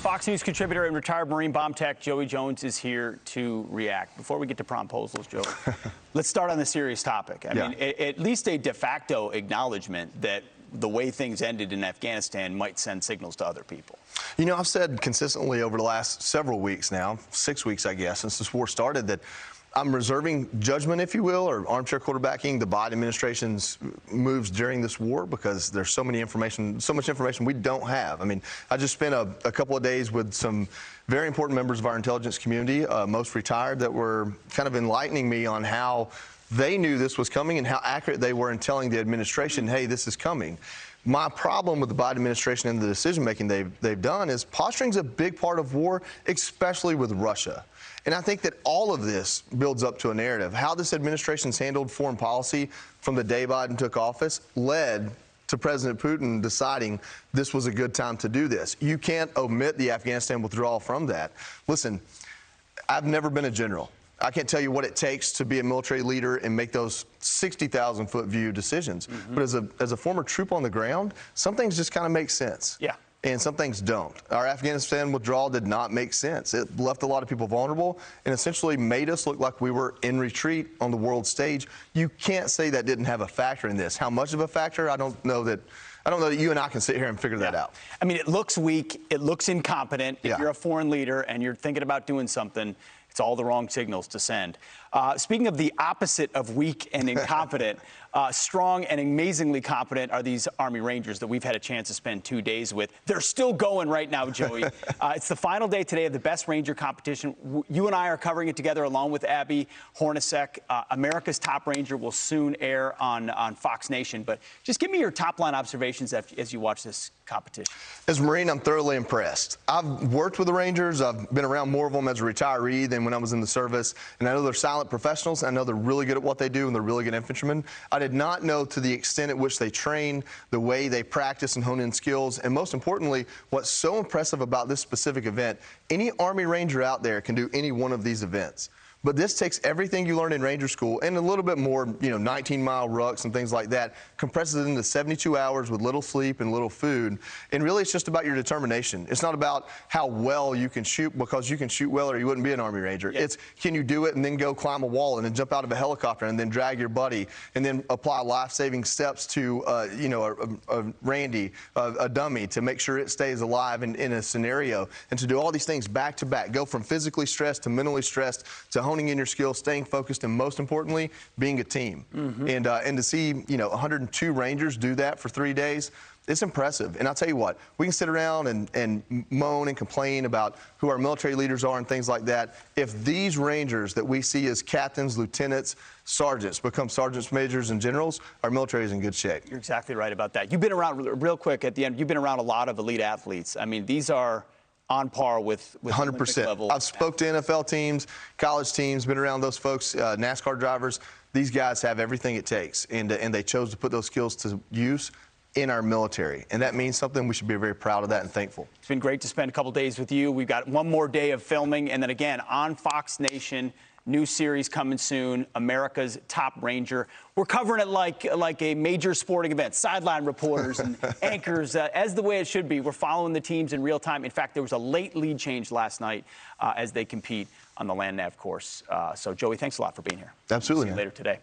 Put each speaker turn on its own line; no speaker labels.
Fox News contributor and retired Marine bomb tech Joey Jones is here to react. Before we get to promposals, Joey, let's start on the serious topic. I mean, at least a de facto acknowledgement that the way things ended in Afghanistan might send signals to other people.
You know, I've said consistently over the last several weeks now, 6 weeks, I guess, since this war started, that I'm reserving judgment, if you will, or armchair quarterbacking the Biden administration's moves during this war because there's so much information we don't have. I mean, I just spent a couple of days with some very important members of our intelligence community, most retired, that were kind of enlightening me on how they knew this was coming and how accurate they were in telling the administration, hey, this is coming. My problem with the Biden administration and the decision-making they've done is posturing's a big part of war, especially with Russia. And I think that all of this builds up to a narrative. How this administration's handled foreign policy from the day Biden took office led to President Putin deciding this was a good time to do this. You can't omit the Afghanistan withdrawal from that. Listen, I've never been a general. I can't tell you what it takes to be a military leader and make those 60,000-foot view decisions. But as a former troop on the ground, some things just kind of make sense.
Yeah.
And some things don't. Our Afghanistan withdrawal did not make sense. It left a lot of people vulnerable and essentially made us look like we were in retreat on the world stage. You can't say that didn't have a factor in this. How much of a factor? I don't know that you and I can sit here and figure that out.
I mean, it looks weak. It looks incompetent. If
Yeah.
you're a foreign leader and you're thinking about doing something, it's all the wrong signals to send. Speaking of the opposite of weak and incompetent, strong and amazingly competent are these Army Rangers that we've had a chance to spend 2 days with. They're still going right now, Joey. It's the final day today of the Best Ranger competition. You and I are covering it together along with Abby Hornacek. America's Top Ranger will soon air on Fox Nation. But just give me your top-line observations as you watch this competition.
As a Marine, I'm thoroughly impressed. I've worked with the Rangers. I've been around more of them as a retiree than when I was in the service. And I know they're silent professionals. I know they're really good at what they do, and they're really good infantrymen. I did not know to the extent at which they train, the way they practice and hone in skills, and most importantly, what's so impressive about this specific event, any Army Ranger out there can do any one of these events. But this takes everything you learned in Ranger School and a little bit more, 19-mile rucks and things like that, compresses it into 72 hours with little sleep and little food. And really, it's just about your determination. It's not about how well you can shoot, because you can shoot well or you wouldn't be an Army Ranger. Yeah. It's, can you do it and then go climb a wall and then jump out of a helicopter and then drag your buddy and then apply life-saving steps to, a Randy, a dummy, to make sure it stays alive in a scenario, and to do all these things back to back, go from physically stressed to mentally stressed to honing in your skills, staying focused, and most importantly, being a team. And to see 102 Rangers do that for 3 days, it's impressive. And I'll tell you what, we can sit around and moan and complain about who our military leaders are and things like that. If these Rangers that we see as captains, lieutenants, sergeants become sergeants, majors, and generals, our military is in good shape.
You're exactly right about that. You've been around, real quick at the end, you've been around a lot of elite athletes. I mean, these are on par with
100%.
level.
I've spoke to NFL teams, college teams, been around those folks, NASCAR drivers. These guys have everything it takes, and they chose to put those skills to use in our military, and that means something. We should be very proud of that and thankful.
It's been great to spend a couple days with you. We've got one more day of filming, and then again on Fox Nation. New series coming soon, America's Top Ranger. We're covering it like a major sporting event. Sideline reporters and anchors, as the way it should be. We're following the teams in real time. In fact, there was a late lead change last night as they compete on the land nav course. So, Joey, thanks a lot for being here.
Absolutely.
See you later today.